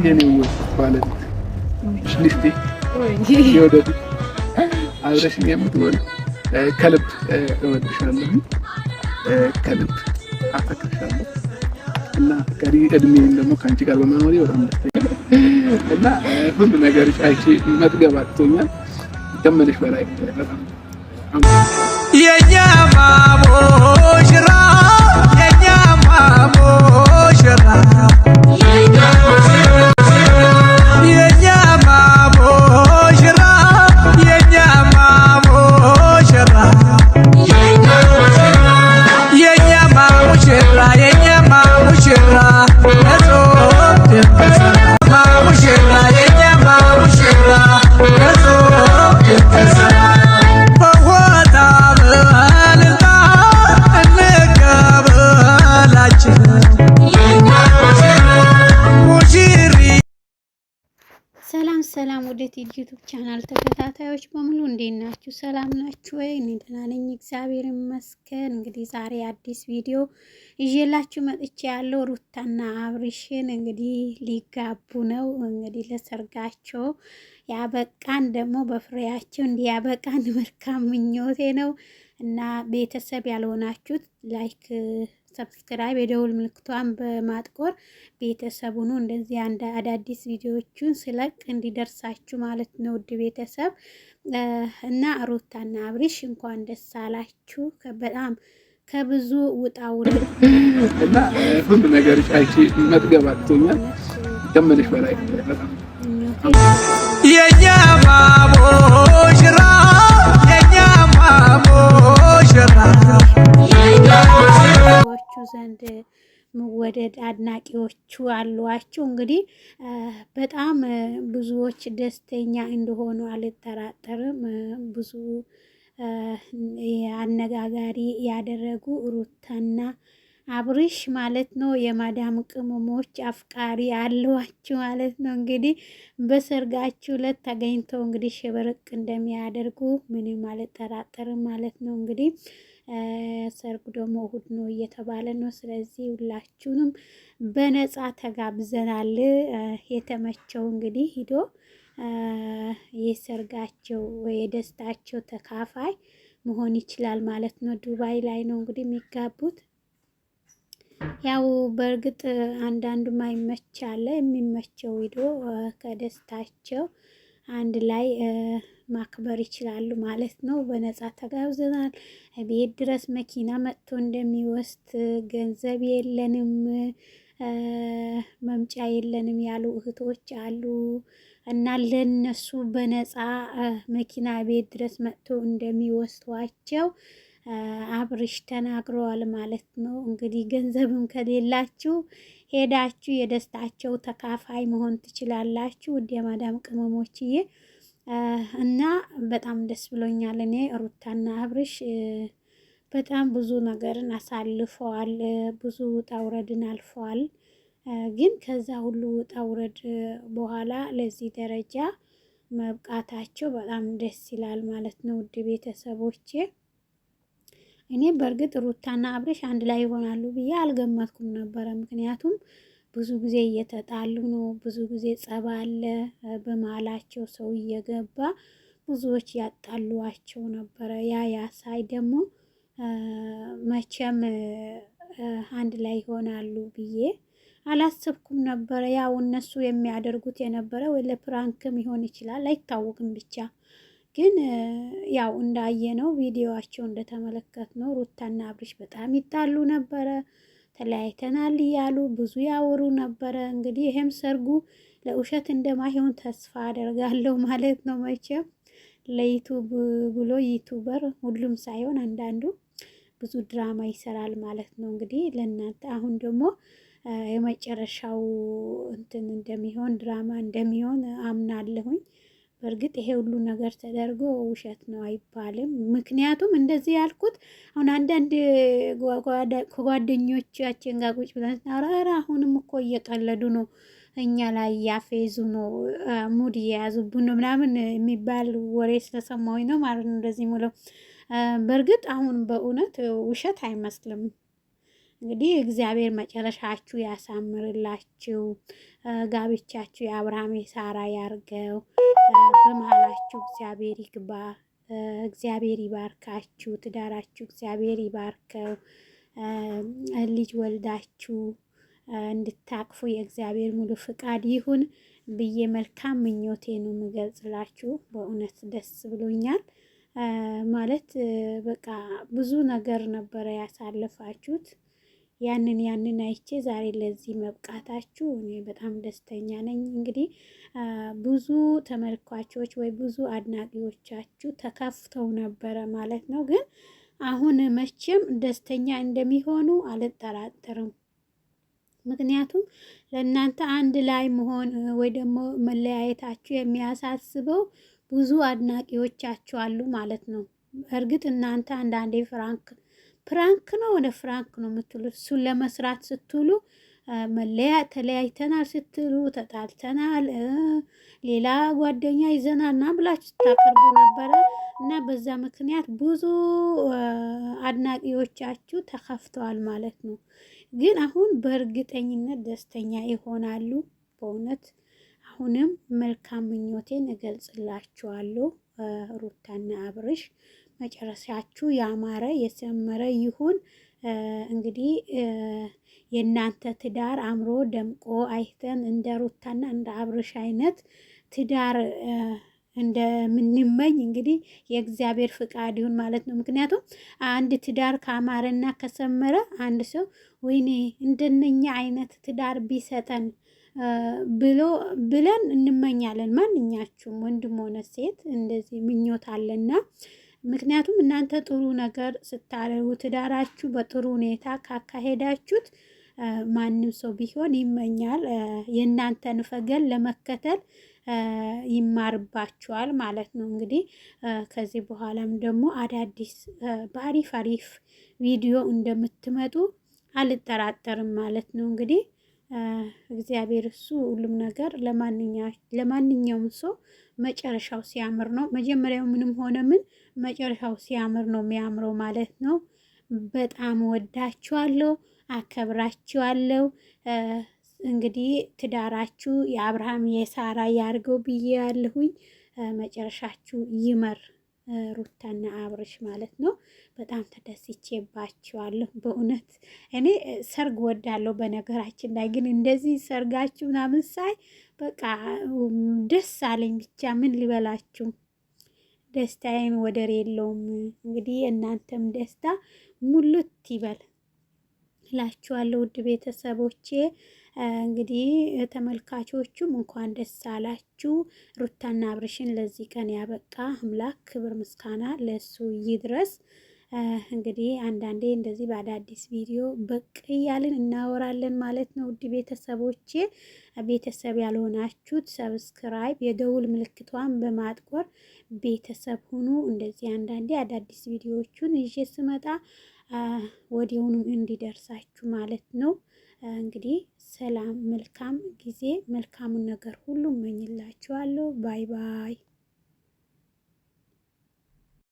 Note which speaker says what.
Speaker 1: የኔ ማለት ሽልፍቴ የወደፊት አብረሽኝ የምትኖሪ ከልብ እወድሻለሁ፣ ከልብ አፈቅርሻለሁ እና ቀሪ እድሜን ደግሞ ከአንቺ ጋር በመኖሬ በጣም ደስተኛ እና ሁሉ ነገር አይቼ መጥገብ አጥቶኛል። ከምልሽ በላይ በጣም የኛ ማሞሽራ የኛ ማሞሽራ
Speaker 2: ሰላም ወደ ዩቲዩብ ቻናል ተከታታዮች በሙሉ እንዴት ናችሁ? ሰላም ናችሁ ወይ? እኔ ደህና ነኝ፣ እግዚአብሔር ይመስገን። እንግዲህ ዛሬ አዲስ ቪዲዮ ይዤላችሁ መጥቼ ያለው ሩታና አብርሽን እንግዲህ ሊጋቡ ነው። እንግዲህ ለሰርጋቸው ያበቃን ደግሞ በፍሬያቸው እንዲያበቃን መልካም ምኞቴ ነው እና ቤተሰብ ያልሆናችሁት ላይክ ሰብስክራይብ የደውል ምልክቷን በማጥቆር ቤተሰቡን እንደዚህ አንድ አዳዲስ ቪዲዮዎችን ስለቅ እንዲደርሳችሁ ማለት ነው። ውድ ቤተሰብ እና ሩታና አብርሽ እንኳን ደስ አላችሁ። በጣም ከብዙ ውጣ ውረድ
Speaker 1: እና ሁሉ ነገር አይቼ መጥገብ አጥቶኛል። ከምልሽ በላይ በጣም የኛ ማሞሽራ የኛ ማሞሽራ
Speaker 2: ዘንድ መወደድ አድናቂዎቹ አሏችሁ። እንግዲህ በጣም ብዙዎች ደስተኛ እንደሆኑ አልጠራጠርም። ብዙ አነጋጋሪ ያደረጉ ሩታና አብርሽ ማለት ነው። የማዳም ቅመሞች አፍቃሪ አሏችሁ ማለት ነው። እንግዲህ በሰርጋችሁ ዕለት ተገኝተው እንግዲህ ሽብርቅ እንደሚያደርጉ ምንም አልጠራጠርም ማለት ነው። እንግዲህ ሰርጉ ደግሞ እሁድ ነው እየተባለ ነው። ስለዚህ ሁላችሁንም በነፃ ተጋብዘናል። የተመቸው እንግዲህ ሂዶ የሰርጋቸው የደስታቸው ተካፋይ መሆን ይችላል ማለት ነው። ዱባይ ላይ ነው እንግዲህ የሚጋቡት። ያው በእርግጥ አንዳንዱ ማይመች አለ፣ የሚመቸው ሂዶ ከደስታቸው አንድ ላይ ማክበር ይችላሉ ማለት ነው። በነፃ ተጋብዘናል። ቤት ድረስ መኪና መጥቶ እንደሚወስድ ገንዘብ የለንም መምጫ የለንም ያሉ እህቶች አሉ እና ለነሱ በነፃ መኪና ቤት ድረስ መጥቶ እንደሚወስዷቸው አብርሽ ተናግረዋል ማለት ነው። እንግዲህ ገንዘብም ከሌላችሁ ሄዳችሁ የደስታቸው ተካፋይ መሆን ትችላላችሁ። ውድ የማዳም ቅመሞችዬ እና በጣም ደስ ብሎኛል። እኔ ሩታና አብርሽ በጣም ብዙ ነገርን አሳልፈዋል፣ ብዙ ውጣ ውረድን አልፈዋል። ግን ከዛ ሁሉ ውጣ ውረድ በኋላ ለዚህ ደረጃ መብቃታቸው በጣም ደስ ይላል ማለት ነው። ውድ ቤተሰቦቼ እኔ በእርግጥ ሩታና አብርሽ አንድ ላይ ይሆናሉ ብዬ አልገመትኩም ነበረ። ምክንያቱም ብዙ ጊዜ እየተጣሉ ነው፣ ብዙ ጊዜ ጸብ አለ በመሀላቸው፣ ሰው እየገባ ብዙዎች ያጣሏቸው ነበረ። ያ ሳይ ደግሞ መቼም አንድ ላይ ይሆናሉ ብዬ አላሰብኩም ነበረ። ያው እነሱ የሚያደርጉት የነበረ ወይ ለፕራንክም ይሆን ይችላል አይታወቅም። ብቻ ግን ያው እንዳየነው ቪዲዮዋቸው እንደተመለከትነው ሩታና አብርሽ በጣም ይጣሉ ነበረ። ተለያይተናል እያሉ ብዙ ያወሩ ነበረ። እንግዲህ ይሄም ሰርጉ ለውሸት እንደማይሆን ተስፋ አደርጋለሁ ማለት ነው። መቼም ለዩቱብ ብሎ ዩቱበር ሁሉም ሳይሆን አንዳንዱ ብዙ ድራማ ይሰራል ማለት ነው። እንግዲህ ለእናንተ አሁን ደግሞ የመጨረሻው እንትን እንደሚሆን ድራማ እንደሚሆን አምናለሁኝ። በእርግጥ ይሄ ሁሉ ነገር ተደርጎ ውሸት ነው አይባልም። ምክንያቱም እንደዚህ ያልኩት አሁን አንዳንድ ከጓደኞቻችን ጋር ቁጭ ብለን ኧረ አሁንም እኮ እየቀለዱ ነው፣ እኛ ላይ ያፌዙ ነው፣ ሙድ እየያዙብን ነው ምናምን የሚባል ወሬ ስለሰማሁኝ ነው ማለት ነው እንደዚህ ሙለው። በእርግጥ አሁን በእውነት ውሸት አይመስልም። እንግዲህ እግዚአብሔር መጨረሻችሁ ያሳምርላችሁ። ጋብቻችሁ የአብርሃም የሳራ ያርገው። በመሀላችሁ እግዚአብሔር ይግባ። እግዚአብሔር ይባርካችሁ። ትዳራችሁ እግዚአብሔር ይባርከው። ልጅ ወልዳችሁ እንድታቅፉ የእግዚአብሔር ሙሉ ፍቃድ ይሁን ብዬ መልካም ምኞቴ ነው የምገልጽላችሁ። በእውነት ደስ ብሎኛል። ማለት በቃ ብዙ ነገር ነበረ ያሳለፋችሁት። ያንን አይቼ ዛሬ ለዚህ መብቃታችሁ እኔ በጣም ደስተኛ ነኝ። እንግዲህ ብዙ ተመልካቾች ወይ ብዙ አድናቂዎቻችሁ ተከፍተው ነበረ ማለት ነው። ግን አሁን መቼም ደስተኛ እንደሚሆኑ አልጠራጠርም። ምክንያቱም ለእናንተ አንድ ላይ መሆን ወይ ደግሞ መለያየታችሁ የሚያሳስበው ብዙ አድናቂዎቻችሁ አሉ ማለት ነው። እርግጥ እናንተ አንዳንዴ ፕራንክ ነው ወደ ፍራንክ ነው የምትሉ እሱን ለመስራት ስትሉ መለያ ተለያይተናል ስትሉ ተጣልተናል፣ ሌላ ጓደኛ ይዘናል እና ብላችሁ ስታቀርቡ ነበረ እና በዛ ምክንያት ብዙ አድናቂዎቻችሁ ተከፍተዋል ማለት ነው። ግን አሁን በእርግጠኝነት ደስተኛ ይሆናሉ። በእውነት አሁንም መልካም ምኞቴን እገልጽላችኋለሁ። ሩታና አብርሽ መጨረሻችሁ ያማረ የሰመረ ይሁን። እንግዲህ የእናንተ ትዳር አምሮ ደምቆ አይተን እንደ ሩታና እንደ አብርሽ አይነት ትዳር እንደምንመኝ እንግዲህ የእግዚአብሔር ፍቃድ ይሁን ማለት ነው። ምክንያቱም አንድ ትዳር ካማረና ከሰመረ አንድ ሰው ወይኔ እንደነኛ አይነት ትዳር ቢሰጠን ብለን እንመኛለን። ማንኛችሁም ወንድም ሆነ ሴት እንደዚህ ምኞት አለና ምክንያቱም እናንተ ጥሩ ነገር ስታደርጉ ትዳራችሁ በጥሩ ሁኔታ ካካሄዳችሁት ማንም ሰው ቢሆን ይመኛል። የእናንተን ፈገል ለመከተል ይማርባችኋል ማለት ነው። እንግዲህ ከዚህ በኋላም ደግሞ አዳዲስ በአሪፍ ቪዲዮ እንደምትመጡ አልጠራጠርም ማለት ነው። እንግዲህ እግዚአብሔር እሱ ሁሉም ነገር ለማንኛውም ሰው መጨረሻው ሲያምር ነው። መጀመሪያው ምንም ሆነ ምን መጨረሻው ሲያምር ነው የሚያምረው ማለት ነው። በጣም ወዳችኋለሁ፣ አከብራችኋለሁ። እንግዲህ ትዳራችሁ የአብርሃም የሳራ ያርገው ብዬ ያለሁኝ። መጨረሻችሁ ይመር ሩታና አብርሽ ማለት ነው። በጣም ተደስቼባችኋለሁ በእውነት። እኔ ሰርግ ወዳለሁ በነገራችን ላይ ግን እንደዚህ ሰርጋችሁ ምናምን ሳይ በቃ ደስ አለኝ። ብቻ ምን ልበላችሁ፣ ደስታዬን ወደር የለውም። እንግዲህ እናንተም ደስታ ሙሉት ይበል እላችኋለሁ ውድ ቤተሰቦቼ። እንግዲህ ተመልካቾቹም እንኳን ደስ አላችሁ። ሩታና አብርሽን ለዚህ ቀን ያበቃ አምላክ ክብር ምስጋና ለሱ ይድረስ። እንግዲህ አንዳንዴ እንደዚህ በአዳዲስ ቪዲዮ ብቅ እያልን እናወራለን ማለት ነው። ውድ ቤተሰቦቼ ቤተሰብ ያልሆናችሁት ሰብስክራይብ የደውል ምልክቷን በማጥቆር ቤተሰብ ሁኑ። እንደዚህ አንዳንዴ አዳዲስ ቪዲዮዎቹን ይዤ ስመጣ ወዲያውኑ እንዲደርሳችሁ ማለት ነው። እንግዲህ ሰላም፣ መልካም ጊዜ፣ መልካሙን ነገር ሁሉ እመኝላችኋለሁ። ባይ ባይ።